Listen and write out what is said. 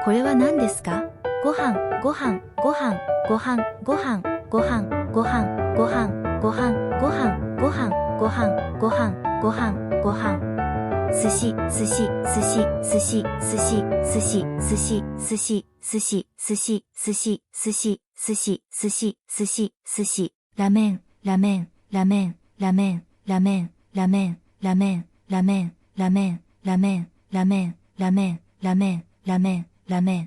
これは何ですか？ご飯、ご飯、ご飯、ご飯、ご飯、ご飯、ご飯、ご飯、ご飯、ご飯、ご飯、ご飯、ご飯、ご飯、ご飯。寿司、寿司、寿司、寿司、寿司、寿司、寿司、寿司、寿司、寿司、寿司、寿司、寿司、寿司、寿司、寿司。ラメン、ラメン、ラメン、ラメン、ラメン、ラメン、ラメン、ラメン、ラメン、ラメン、ラメン、ラメン、ラメン、ラメン、ラメン。